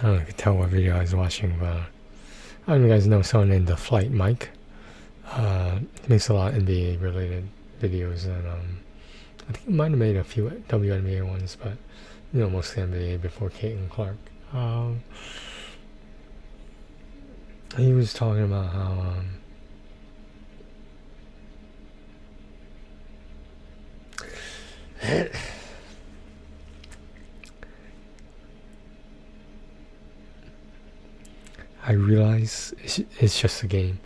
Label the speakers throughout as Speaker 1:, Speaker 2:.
Speaker 1: don't know if you can tell what video I was watching, but I don't know if you guys know someone named the Flight Mike. He makes a lot of NBA related videos, and I think he might have made a few WNBA ones, but mostly NBA before Caitlin Clark. He was talking about how I realize it's just a game.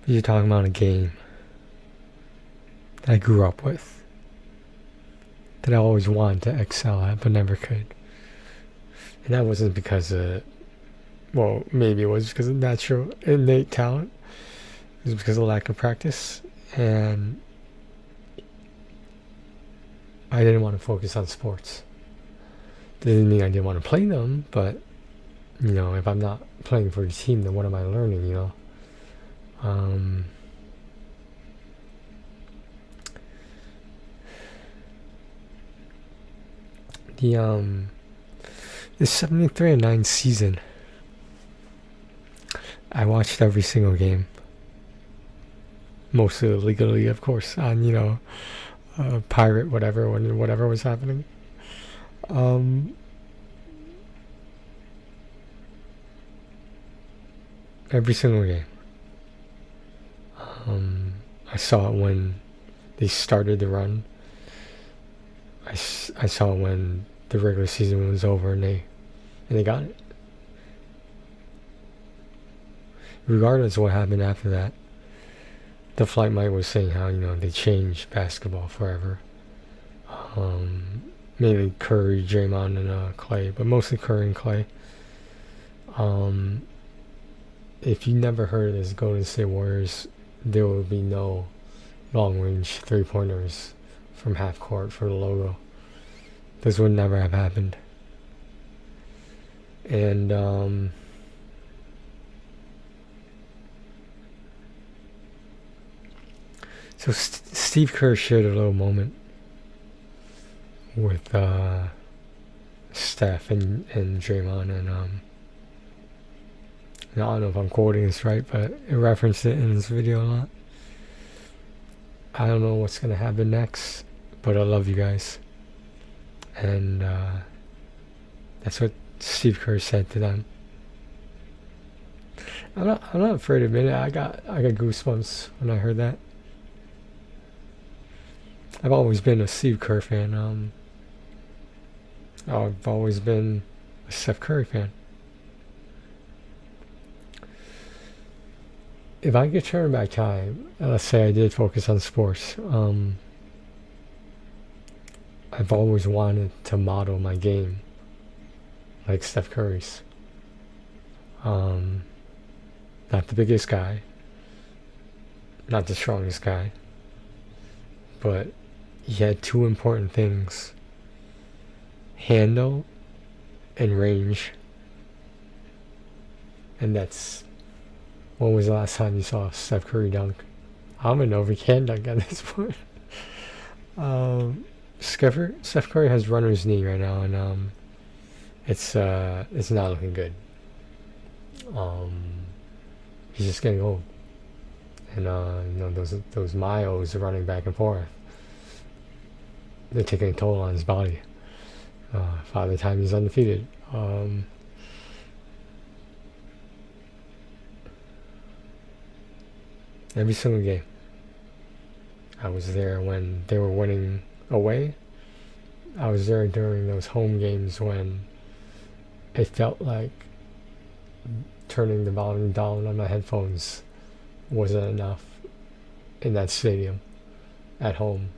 Speaker 1: You're talking about a game that I grew up with, that I always wanted to excel at but never could. And that wasn't because of, well, maybe it was because of natural innate talent. It was because of lack of practice, and I didn't want to focus on sports. Didn't mean I didn't want to play them, but if I'm not playing for a team, then what am I learning? The 73-9 season, I watched every single game, mostly illegally, of course, on pirate whatever when whatever was happening. Every single game. I saw it when they started the run. I saw it when the regular season was over and they got it. Regardless of what happened after that, the Flight Mike was saying how they changed basketball forever. Mainly Curry, Draymond, and Clay, but mostly Curry and Clay. If you never heard of this Golden State Warriors, there will be no long-range three-pointers from half court for the logo. This would never have happened. And so Steve Kerr shared a little moment with Steph and Draymond, and I don't know if I'm quoting this right, but it referenced it in this video a lot. I don't know what's gonna happen next, but I love you guys, and that's what Steve Kerr said to them. I'm not afraid to admit it. I got goosebumps when I heard that. I've always been a Steve Kerr fan. I've always been a Steph Curry fan. If I could turn back time, let's say I did focus on sports, I've always wanted to model my game like Steph Curry's. Not the biggest guy, not the strongest guy, but he had two important things: handle and range. And that's, when was the last time you saw Steph Curry dunk? I don't even know if he can dunk at this point. Steph Curry has runner's knee right now, and it's not looking good. He's just getting old, and those miles running back and forth, they're taking a toll on his body. By the time he's undefeated. Every single game. I was there when they were winning away. I was there during those home games when it felt like turning the volume down on my headphones wasn't enough in that stadium at home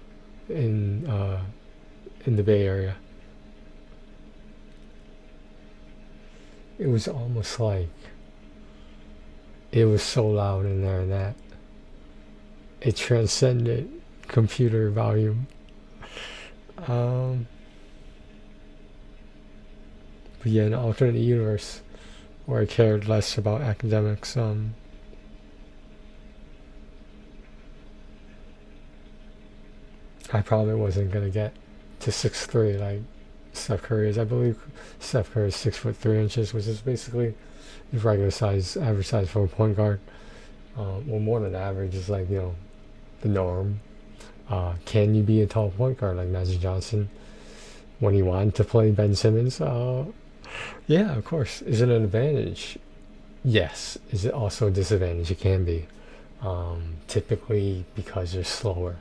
Speaker 1: in the Bay Area. It was almost like it was so loud in there that it transcended computer volume. But yeah, in an alternate universe where I cared less about academics, I probably wasn't gonna get to 6'3" like Steph Curry is. I believe Steph Curry is 6'3", which is basically the regular size, average size for a point guard. Well, more than average is like the norm. Can you be a tall point guard like Magic Johnson when he wanted to play Ben Simmons? Yeah, of course. Is it an advantage? Yes. Is it also a disadvantage? It can be. Typically because you're slower.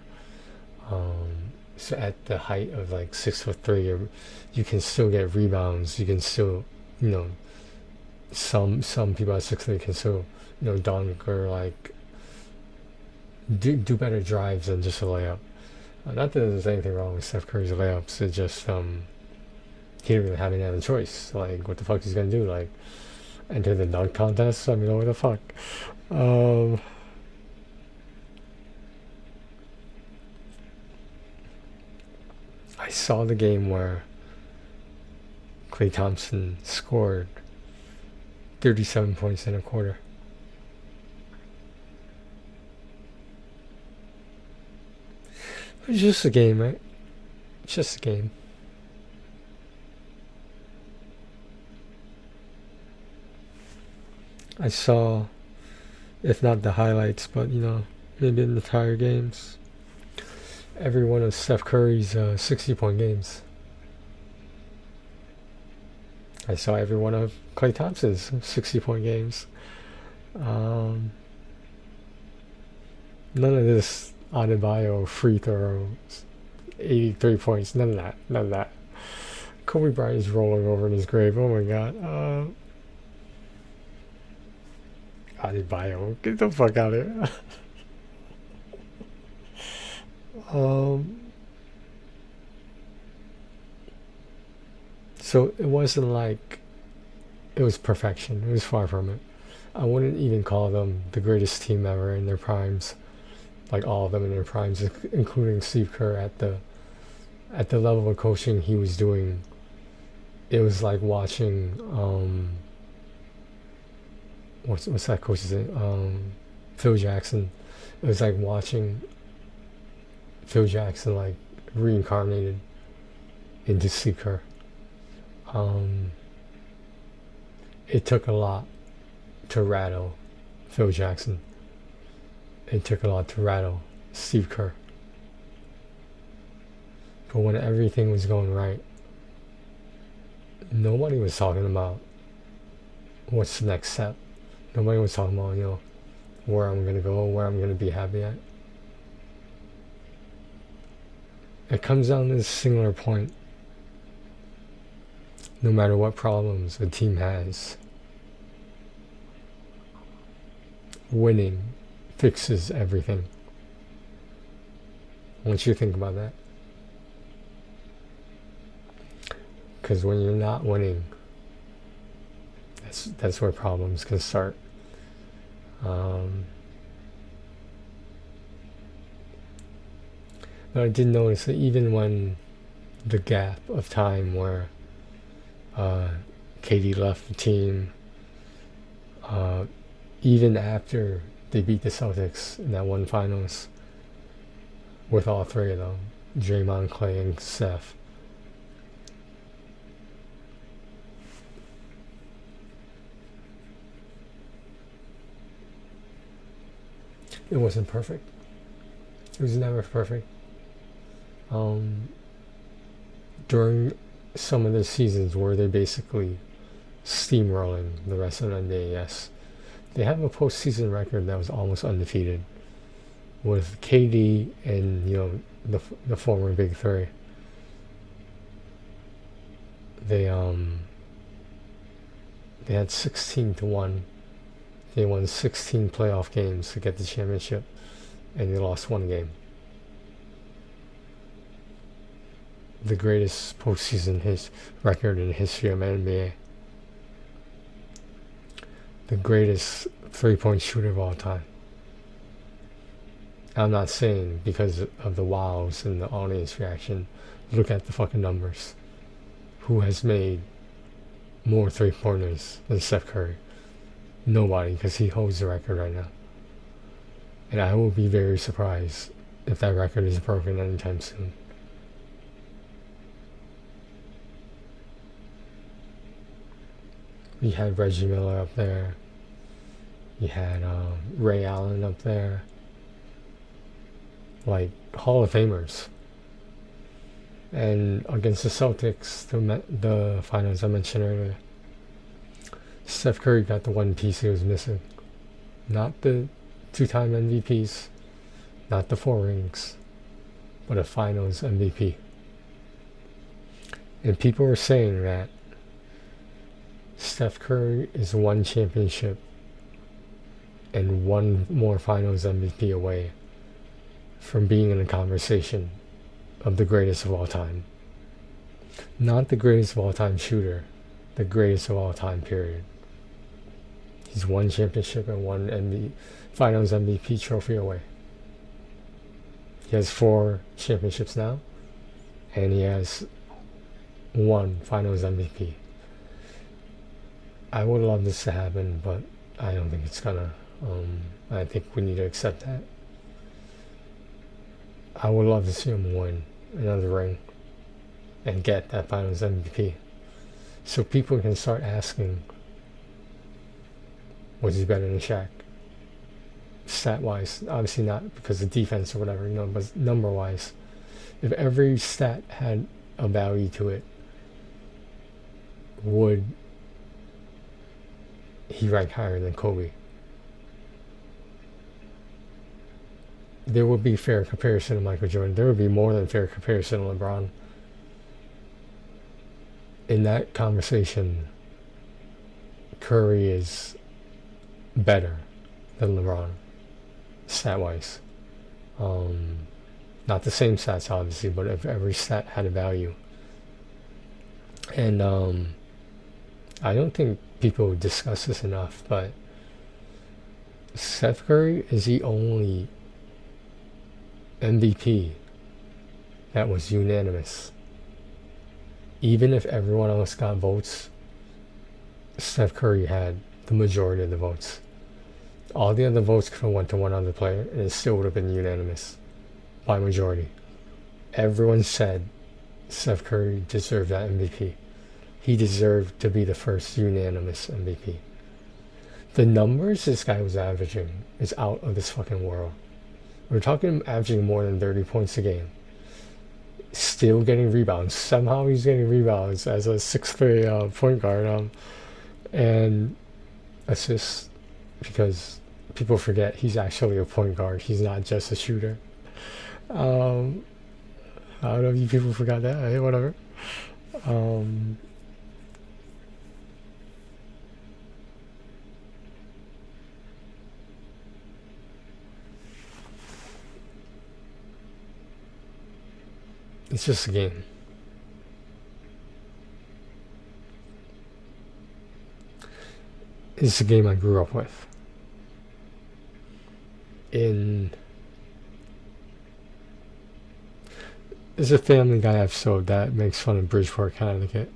Speaker 1: So at the height of like 6'3", you can still get rebounds. You can still, some people at 6'3" can still, dunk or like do better drives than just a layup. Not that there's anything wrong with Steph Curry's layups. It's just he didn't really have any other choice. Like, what the fuck he's gonna do? Like, enter the dunk contest? I mean, what the fuck? I saw the game where Klay Thompson scored 37 points in a quarter. It's just a game, right? It's just a game. I saw, if not the highlights, but maybe in the entire games, every one of Steph Curry's 60-point games. I saw every one of Klay Thompson's 60-point games. None of this Adebayo free throws, 83 points, none of that. Kobe Bryant is rolling over in his grave. Oh my god. Adebayo, get the fuck out of here. So it wasn't like it was perfection. It was far from it. I wouldn't even call them the greatest team ever in their primes, like all of them in their primes, including Steve Kerr at the level of coaching he was doing. It was like watching what's that coach's name? Phil Jackson. It was like watching Phil Jackson like reincarnated into Steve Kerr. It took a lot to rattle Phil Jackson. It took a lot to rattle Steve Kerr. But when everything was going right, nobody was talking about what's the next step. Nobody was talking about, where I'm going to go, where I'm going to be happy at. It comes down to this singular point. No matter what problems a team has, winning fixes everything. I want you to think about that. Because when you're not winning, that's where problems can start. But I did notice that even when the gap of time where KD left the team, even after they beat the Celtics in that one finals, with all three of them, Draymond, Klay, and Steph, it wasn't perfect. It was never perfect. During some of the seasons where they basically steamrolling the rest of the NBA, yes, they have a postseason record that was almost undefeated with KD and the former Big Three. They had 16-1. They won 16 playoff games to get the championship, and they lost one game. The greatest postseason record in the history of the NBA. The greatest three-point shooter of all time. I'm not saying because of the wows and the audience reaction. Look at the fucking numbers. Who has made more three-pointers than Steph Curry? Nobody, because he holds the record right now. And I will be very surprised if that record is broken anytime soon. You had Reggie Miller up there. You had Ray Allen up there. Like Hall of Famers. And against the Celtics, the finals I mentioned earlier, Steph Curry got the one piece he was missing. Not the two-time MVPs, not the 4 rings, but a finals MVP. And people were saying that Steph Curry is 1 championship and 1 more finals MVP away from being in a conversation of the greatest of all time. Not the greatest of all time shooter, the greatest of all time, period. He's 1 championship and 1 finals MVP trophy away. He has 4 championships now, and he has 1 finals MVP. I would love this to happen, but I don't think it's gonna. I think we need to accept that. I would love to see him win another ring and get that finals MVP, so people can start asking, was he better than Shaq? Stat-wise, obviously not because of defense or whatever, but number-wise, if every stat had a value to it, would he rank higher than Kobe? There would be fair comparison to Michael Jordan. There would be more than fair comparison to LeBron. In that conversation, Curry is better than LeBron, stat-wise. Not the same stats, obviously, but if every stat had a value. And I don't think people discuss this enough, but Steph Curry is the only MVP that was unanimous. Even if everyone else got votes, Steph Curry had the majority of the votes. All the other votes could have went to one other player, and it still would have been unanimous by majority. Everyone said Steph Curry deserved that MVP. He deserved to be the first unanimous MVP. The numbers this guy was averaging is out of this fucking world. We're talking averaging more than 30 points a game. Still getting rebounds. Somehow he's getting rebounds as a 6'3" point guard. And assists, because people forget he's actually a point guard. He's not just a shooter. I don't know if you people forgot that. Hey, whatever. It's just a game. It's a game I grew up with. There's a Family Guy episode that makes fun of Bridgeport, Connecticut,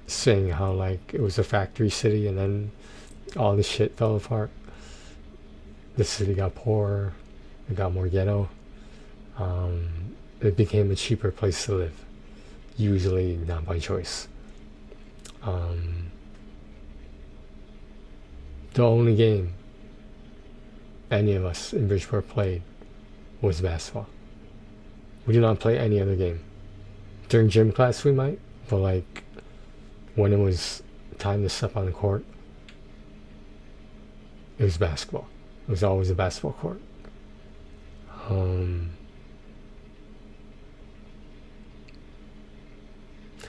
Speaker 1: saying how like it was a factory city and then all the shit fell apart. The city got poorer, it got more ghetto. It became a cheaper place to live, usually not by choice. The only game any of us in Bridgeport played was basketball. We did not play any other game. During gym class we might, but like when it was time to step on the court, it was basketball. It was always a basketball court.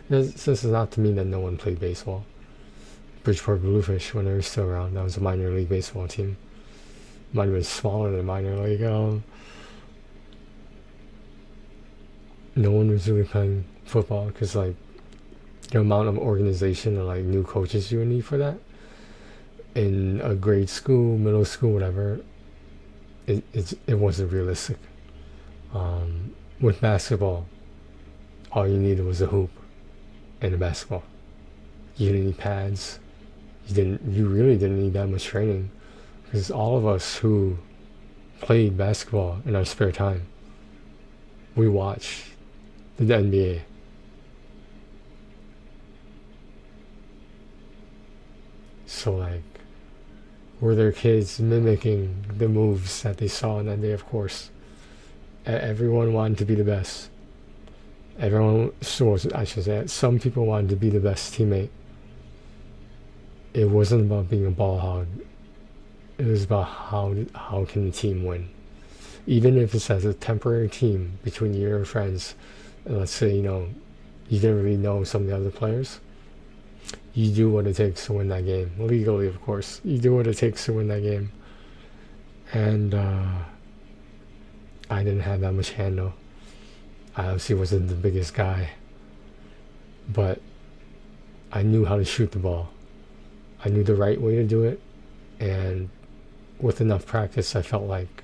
Speaker 1: This is not to mean that no one played baseball. Bridgeport Bluefish, when they were still around, that was a minor league baseball team. Might have been smaller than minor league. No one was really playing football because like the amount of organization and like new coaches you would need for that in a grade school, middle school, whatever, it wasn't realistic. With basketball, all you needed was a hoop and a basketball. You didn't need pads. You really didn't need that much training, because all of us who played basketball in our spare time, we watched the NBA. So like, were there kids mimicking the moves that they saw on that day? Of course. Everyone wanted to be the best. Everyone, so I should say, some people wanted to be the best teammate. It wasn't about being a ball hog. It was about how can the team win. Even if it's as a temporary team between you and your friends, and let's say, you didn't really know some of the other players, you do what it takes to win that game. Legally, of course. You do what it takes to win that game. And I didn't have that much handle. I obviously wasn't the biggest guy, but I knew how to shoot the ball. I knew the right way to do it, and with enough practice, I felt like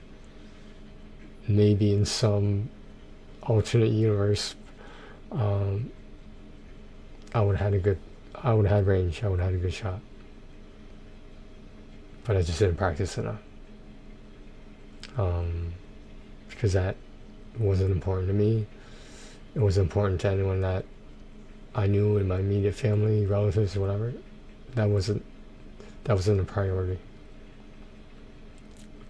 Speaker 1: maybe in some alternate universe, I would have had range. I would have had a good shot, but I just didn't practice enough. Because that wasn't important to me. It was important to anyone that I knew in my immediate family, relatives, or whatever. That wasn't a priority.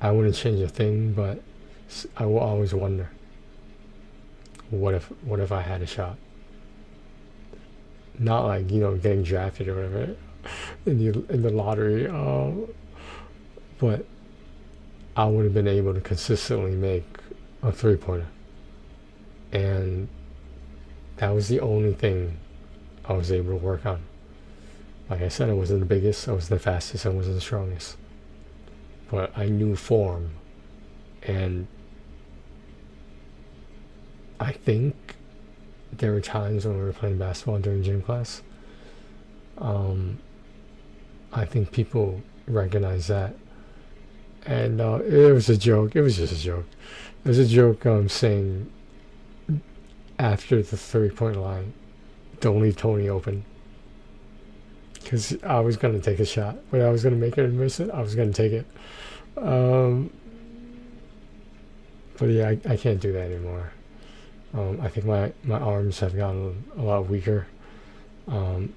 Speaker 1: I wouldn't change a thing, but I will always wonder, what if I had a shot? Not like, getting drafted or whatever in the lottery, but I would have been able to consistently make a 3-pointer, and that was the only thing I was able to work on. Like I said, I wasn't the biggest, I wasn't the fastest, I wasn't the strongest, but I knew form. And I think there were times when we were playing basketball during gym class, I think people recognize that. And it was a joke. It was just a joke. It was a joke saying after the 3-point line, don't leave Tony open. Because I was going to take a shot. When I was going to make it and miss it, I was going to take it. But yeah, I can't do that anymore. I think my arms have gotten a lot weaker. The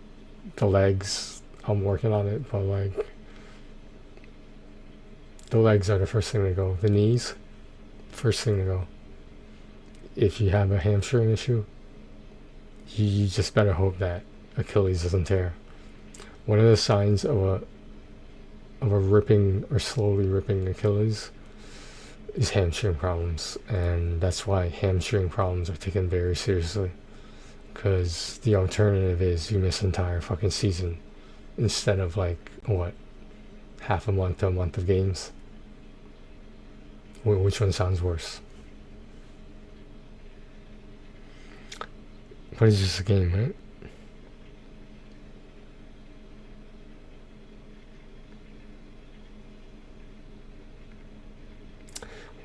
Speaker 1: legs, I'm working on it, but like, the legs are the first thing to go. The knees, first thing to go. If you have a hamstring issue, you just better hope that Achilles doesn't tear. One of the signs of a ripping or slowly ripping Achilles is hamstring problems, and that's why hamstring problems are taken very seriously, because the alternative is you miss an entire fucking season instead of like half a month to a month of games. Which one sounds worse? But it's just a game, right?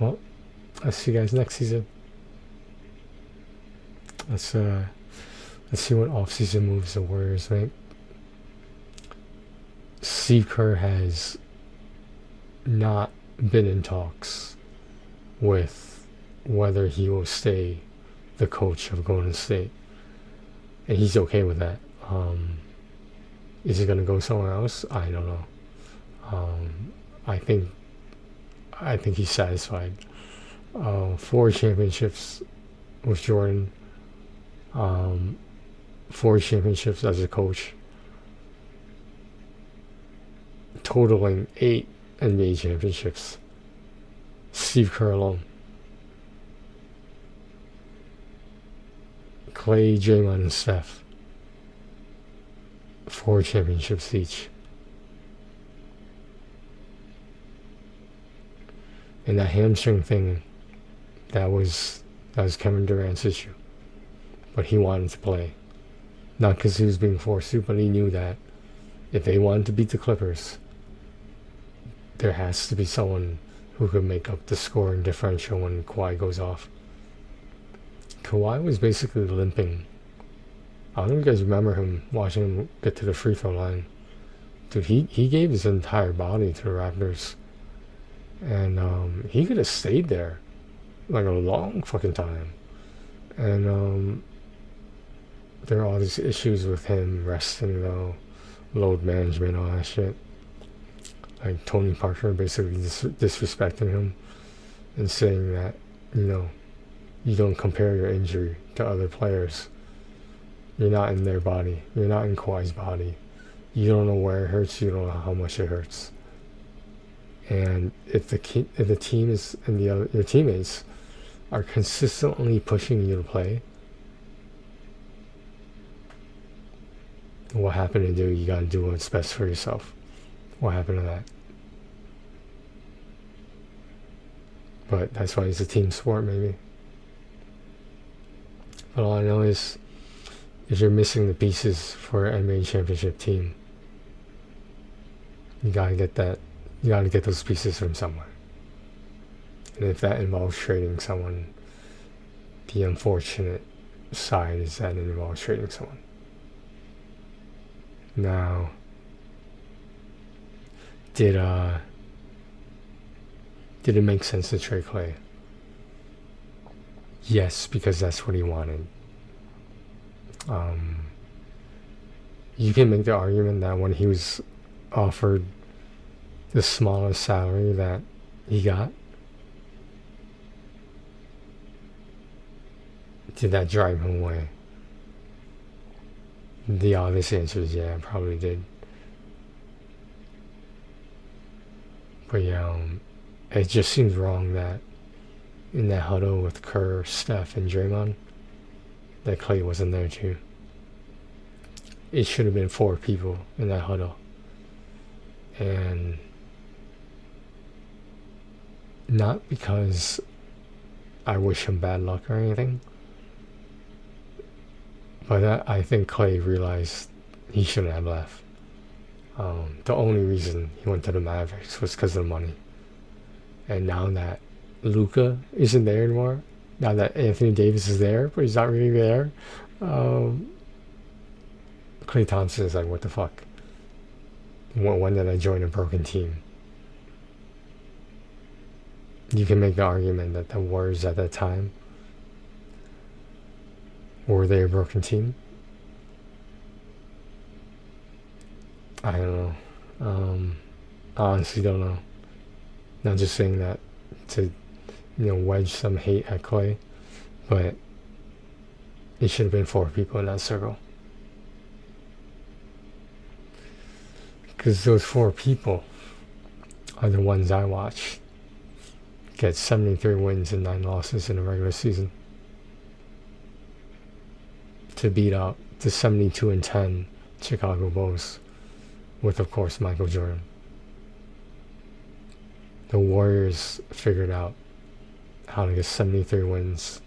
Speaker 1: Well, I'll see you guys next season. Let's see what off-season moves the Warriors make. Steve Kerr has not been in talks with whether he will stay the coach of Golden State, and he's okay with that. Is he gonna go somewhere else? I don't know. I think he's satisfied. 4 championships with Jordan, 4 championships as a coach, totaling 8 NBA championships. Steve Kerr alone. Clay, Draymond, and Steph, 4 championships each. And that hamstring thing, that was Kevin Durant's issue. But he wanted to play. Not because he was being forced to, but he knew that if they wanted to beat the Clippers, there has to be someone who could make up the scoring differential when Kawhi goes off. Kawhi was basically limping. I don't know if you guys remember him, watching him get to the free throw line. Dude, he gave his entire body to the Raptors. And he could have stayed there like a long fucking time. And there are all these issues with him resting, though, load management, all that shit. like Tony Parker basically disrespecting him and saying that, you know, you don't compare your injury to other players. You're not in their body. You're not in Kawhi's body. You don't know where it hurts. You don't know how much it hurts. And if the team is and your teammates are consistently pushing you to play, what happened to do? You gotta do what's best for yourself. What happened to that? But that's why it's a team sport, maybe. But all I know is, if you're missing the pieces for an NBA championship team, you gotta get that. You gotta get those pieces from somewhere. And if that involves trading someone, the unfortunate side is that it involves trading someone. Now, did it make sense to trade Clay? Yes, because that's what he wanted. You can make the argument that when he was offered the smallest salary that he got, did that drive him away? The obvious answer is yeah, it probably did. But yeah, it just seems wrong that in that huddle with Kerr, Steph, and Draymond, that Clay wasn't there too. It should have been 4 people in that huddle. And not because I wish him bad luck or anything, but I think Clay realized he shouldn't have left. The only reason he went to the Mavericks was because of the money. And now that Luka isn't there anymore, now that Anthony Davis is there, but he's not really there, Klay Thompson is like, what the fuck? When did I join a broken team? You can make the argument that the Warriors at that time, were they a broken team? I don't know. I honestly don't know. Not just saying that to, wedge some hate at Clay, but it should have been 4 people in that circle. Because those 4 people are the ones I watch get 73 wins and 9 losses in a regular season to beat out the 72-10 Chicago Bulls with, of course, Michael Jordan. The Warriors figured out how to get 73 wins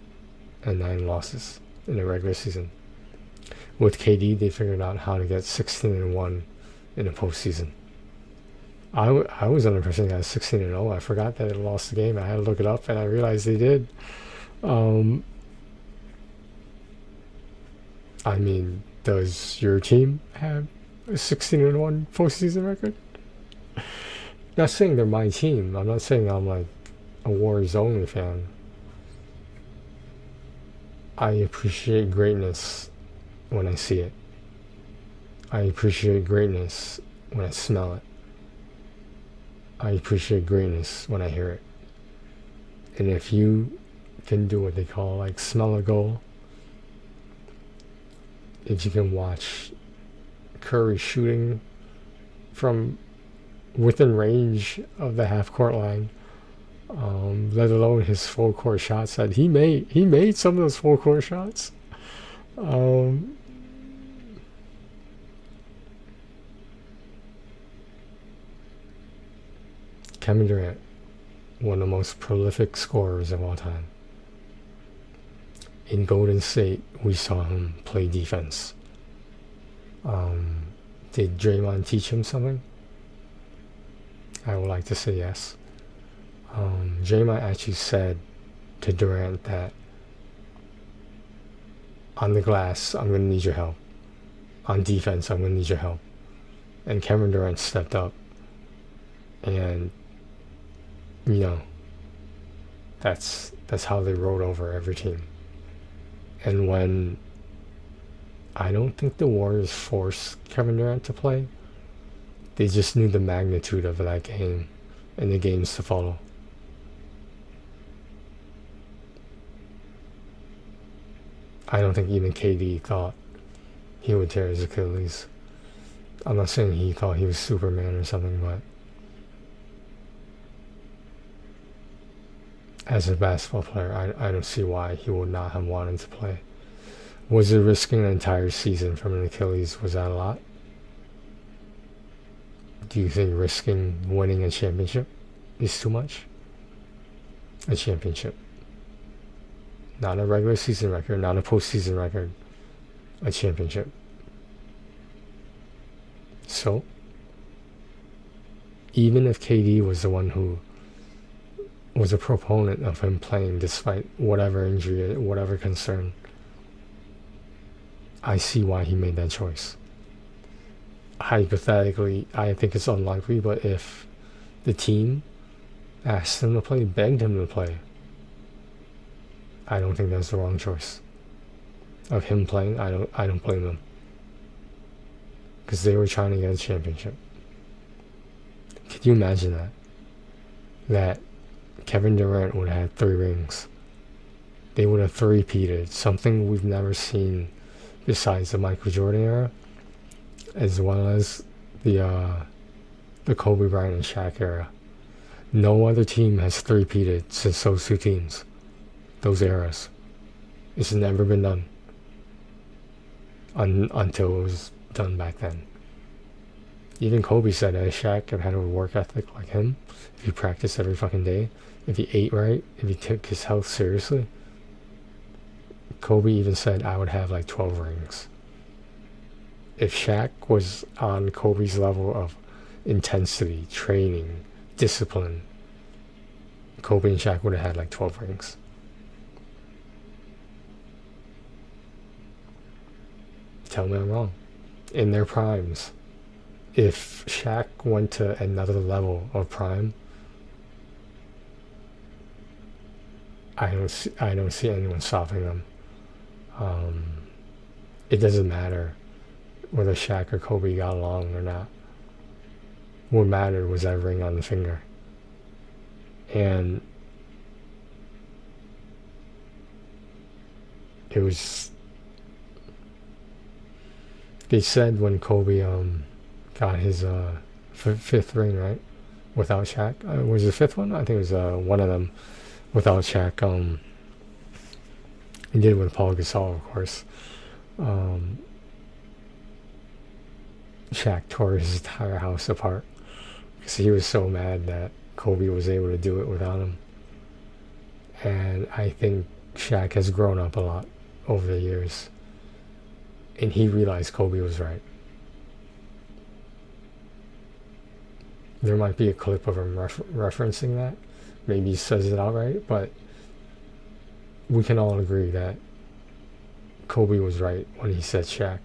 Speaker 1: and 9 losses in a regular season. With KD, they figured out how to get 16-1 in the postseason. I was under impression they got 16-0. I forgot that they lost the game. I had to look it up, and I realized they did. I mean, does your team have a 16-1 postseason record? Not saying they're my team. I'm not saying I'm like a Warriors only fan. I appreciate greatness when I see it. I appreciate greatness when I smell it. I appreciate greatness when I hear it. And if you can do what they call like smell a goal, if you can watch Curry shooting from within range of the half court line, let alone his full court shots that he made some of those full court shots. Kevin Durant, one of the most prolific scorers of all time. In Golden State, we saw him play defense. Did Draymond teach him something? I would like to say yes. Draymond actually said to Durant that on the glass, I'm going to need your help. On defense, I'm going to need your help. And Kevin Durant stepped up. And, that's how they rode over every team. And when I don't think the Warriors forced Kevin Durant to play, They just knew the magnitude of that game and the games to follow. I don't think even KD thought he would tear his Achilles. I'm not saying he thought he was Superman or something, but as a basketball player, I don't see why he would not have wanted to play. Was it risking an entire season from an Achilles? Was that a lot? Do you think risking winning a championship is too much? A championship. Not a regular season record, not a postseason record. A championship. So, even if KD was the one who was a proponent of him playing despite whatever injury, whatever concern, I see why he made that choice. Hypothetically, I think it's unlikely, but if the team asked him to play, begged him to play, I don't think that's the wrong choice. Of him playing, I don't blame them. Because they were trying to get a championship. Could you imagine that? That Kevin Durant would have had 3 rings. They would have three-peated, something we've never seen besides the Michael Jordan era, as well as the Kobe Bryant and Shaq era. No other team has three-peated since those two teams, those eras. It's never been done until it was done back then. Even Kobe said that Shaq had a work ethic like him. If he practiced every fucking day, if he ate right, if he took his health seriously. Kobe even said, I would have like 12 rings. If Shaq was on Kobe's level of intensity, training, discipline, Kobe and Shaq would have had like 12 rings. Tell me I'm wrong. In their primes, if Shaq went to another level of prime, I don't see anyone stopping them. It doesn't matter whether Shaq or Kobe got along or not. What mattered was that ring on the finger. And it was, they said when Kobe got his fifth ring, right, without Shaq, was it the fifth one? I think it was one of them without Shaq. He did it with Paul Gasol, of course. Shaq tore his entire house apart because he was so mad that Kobe was able to do it without him. And I think Shaq has grown up a lot over the years, and he realized Kobe was right. There might be a clip of him referencing that. Maybe he says it outright, but we can all agree that Kobe was right when he said Shaq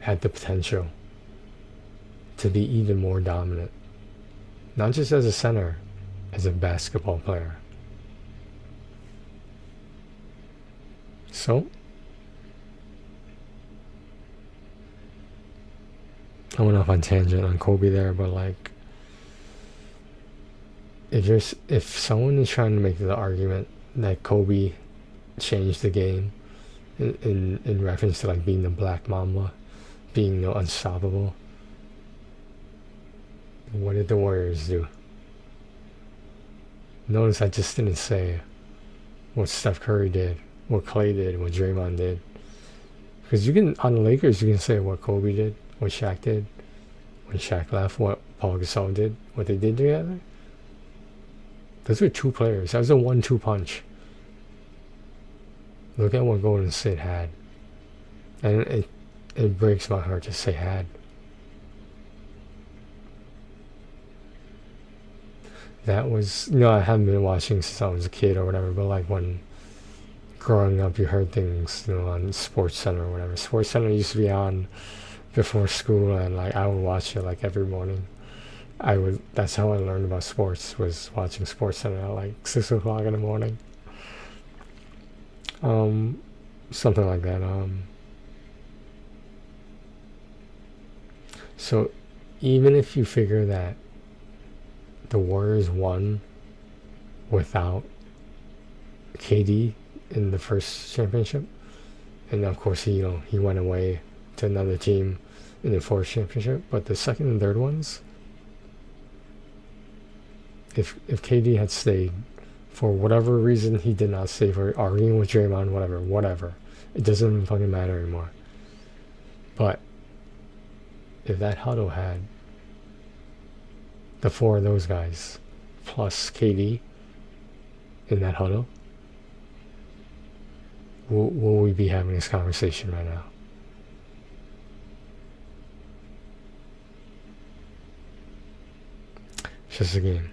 Speaker 1: had the potential to be even more dominant. Not just as a center, as a basketball player. So, I went off on tangent on Kobe there, but like, if someone is trying to make the argument that Kobe changed the game in reference to like being the Black Mamba, being unstoppable, what did the Warriors do? Notice I just didn't say what Steph Curry did, what Clay did, what Draymond did. Because you can, on the Lakers, you can say what Kobe did, what Shaq did, when Shaq left, what Paul Gasol did, what they did together. Those were two players. That was a 1-2 punch. Look at what Golden State had. And it breaks my heart to say had. That was, I haven't been watching since I was a kid or whatever, but like when growing up you heard things, on Sports Center or whatever. Sports Center used to be on before school, and like I would watch it like every morning. That's how I learned about sports, was watching Sports Center at like 6 o'clock in the morning. Something like that. So even if you figure that the Warriors won without KD in the first championship, and of course he went away to another team in the fourth championship, but the second and third ones, if KD had stayed, for whatever reason he did not stay, for arguing with Draymond, whatever, it doesn't even fucking matter anymore. But if that huddle had the four of those guys plus KD in that huddle, will we be having this conversation right now? It's just a game.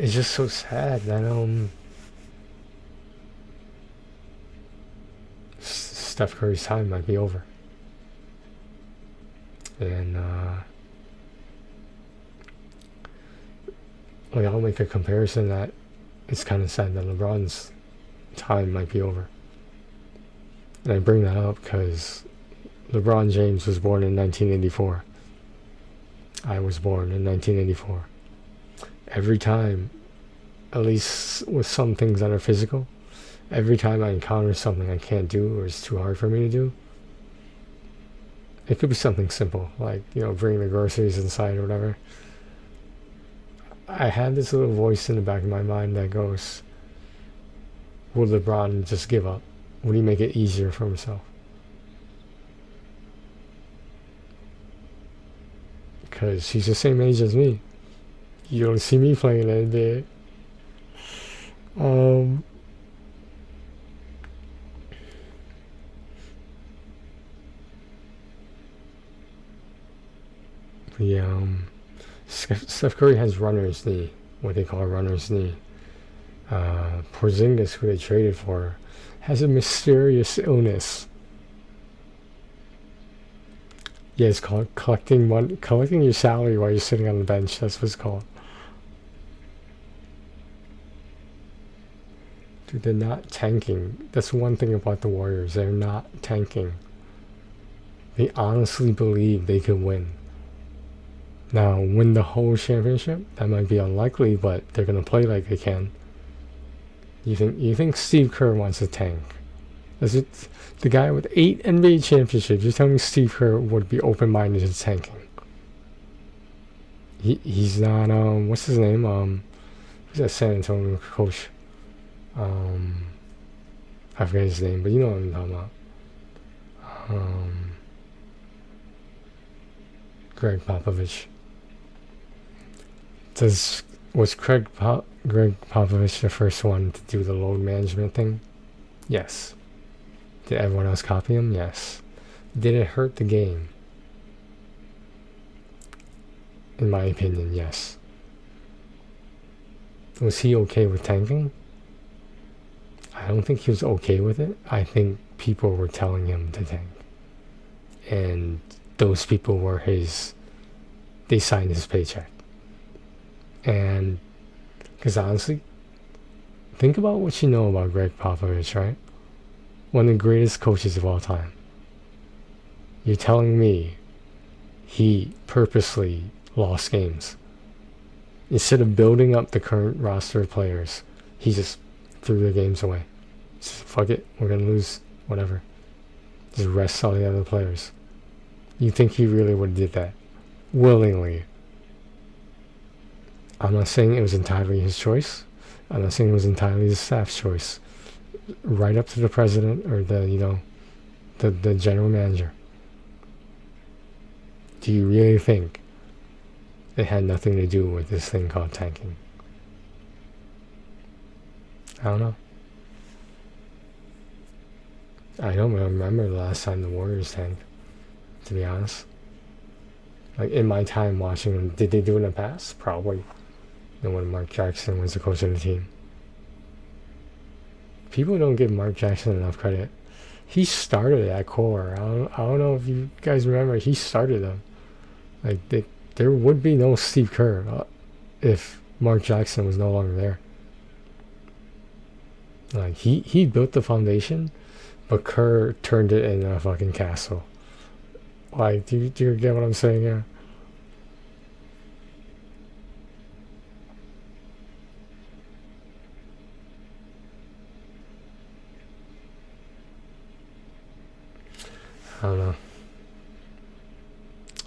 Speaker 1: It's just so sad that Steph Curry's time might be over. And I'll make a comparison that it's kind of sad that LeBron's time might be over. And I bring that up because LeBron James was born in 1984. I was born in 1984. Every time, at least with some things that are physical, every time I encounter something I can't do or it's too hard for me to do, it could be something simple, like, bringing the groceries inside or whatever. I have this little voice in the back of my mind that goes, would LeBron just give up? Would he make it easier for himself? Because he's the same age as me. You don't see me playing NBA. Steph Curry has runner's knee, what they call a runner's knee. Porzingis, who they traded for, has a mysterious illness. Yeah, it's called collecting your salary while you're sitting on the bench. That's what it's called. Dude, they're not tanking. That's one thing about the Warriors. They're not tanking. They honestly believe they can win. Now, win the whole championship? That might be unlikely, but they're going to play like they can. You think Steve Kerr wants to tank? Is it the guy with 8 NBA championships? You're telling me Steve Kerr would be open-minded to tanking? He's not, what's his name? Who's that San Antonio coach? I forget his name, but you know what I'm talking about. Greg Popovich. Was Greg Popovich the first one to do the load management thing? Yes. Did everyone else copy him? Yes. Did it hurt the game? In my opinion, yes. Was he okay with tanking? I don't think he was okay with it. I think people were telling him to tank. And those people were they signed his paycheck. And, because honestly, think about what you know about Greg Popovich, right? One of the greatest coaches of all time. You're telling me he purposely lost games. Instead of building up the current roster of players, he just threw the games away. Just, fuck it, we're gonna lose, whatever. Just rest all the other players. You think he really would have did that? Willingly. I'm not saying it was entirely his choice. I'm not saying it was entirely the staff's choice. Right up to the president or the general manager. Do you really think it had nothing to do with this thing called tanking? I don't know. I don't remember the last time the Warriors tanked, to be honest. Like, in my time watching them, did they do it in the past? Probably. When Mark Jackson was the coach of the team. People don't give Mark Jackson enough credit. He started that core. I don't know if you guys remember. He started them. Like, there would be no Steve Kerr. if Mark Jackson was no longer there. Like, he built the foundation, but Kerr turned it into a fucking castle. Like, do you get what I'm saying here? I don't know.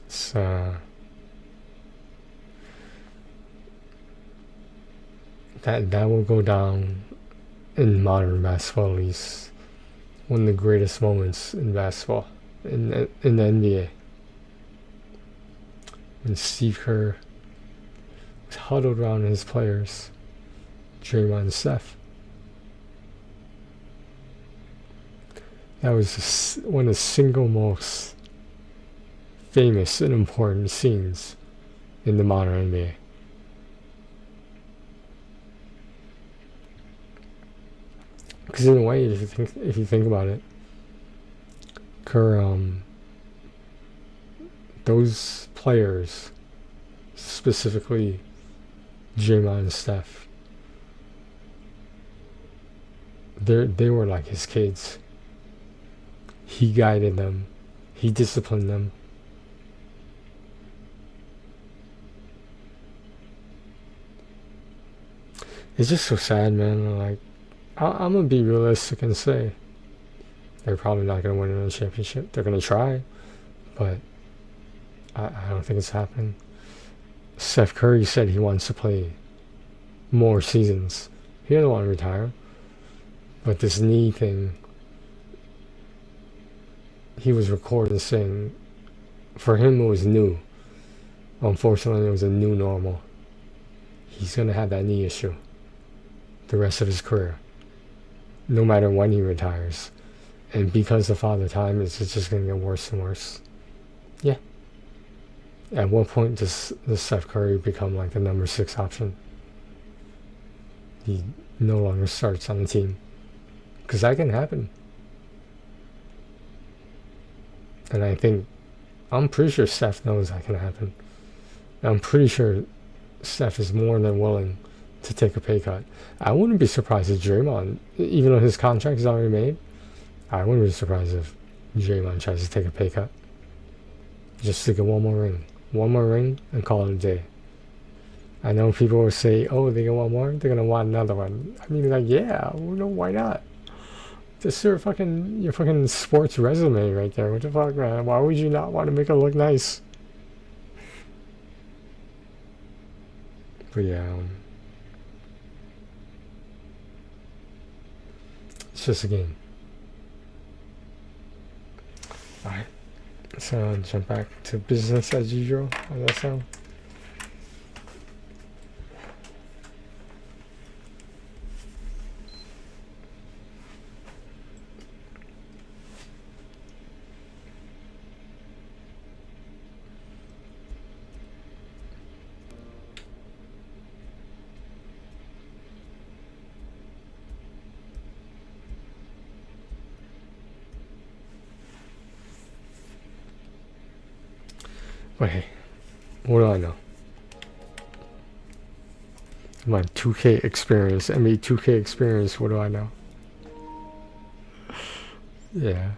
Speaker 1: It's, that will go down in modern basketball, at least one of the greatest moments in basketball, in the NBA. When Steve Kerr was huddled around his players, Draymond and Steph. That was one of the single most famous and important scenes in the modern NBA. Because in a way, if you think about it, Kerr, those players, specifically Draymond and Steph, they were like his kids. He guided them. He disciplined them. It's just so sad, man. Like, I'm gonna be realistic and say they're probably not gonna win another championship. They're gonna try, but I don't think it's happening. Steph Curry said he wants to play more seasons. He doesn't want to retire, but this knee thing, he was recorded saying, for him it was new. Unfortunately, it was a new normal. He's gonna have that knee issue the rest of his career, no matter when he retires. And because of Father Time, it's just going to get worse and worse. Yeah. At what point does Steph Curry become like the number 6 option? He no longer starts on the team. Because that can happen. And I'm pretty sure Steph knows that can happen. I'm pretty sure Steph is more than willing to take a pay cut. I wouldn't be surprised if Draymond, even though his contract is already made, I wouldn't be surprised if Draymond tries to take a pay cut. Just to get one more ring. One more ring and call it a day. I know people will say, oh, they get one more, they're going to want another one. I mean, like, yeah, no, why not? That's your fucking sports resume right there. What the fuck, man? Why would you not want to make it look nice? But yeah, it's just a game. Alright, so jump back to business as usual. How does that sound? But hey, what do I know? My 2K experience, NBA 2K experience, what do I know? Yeah.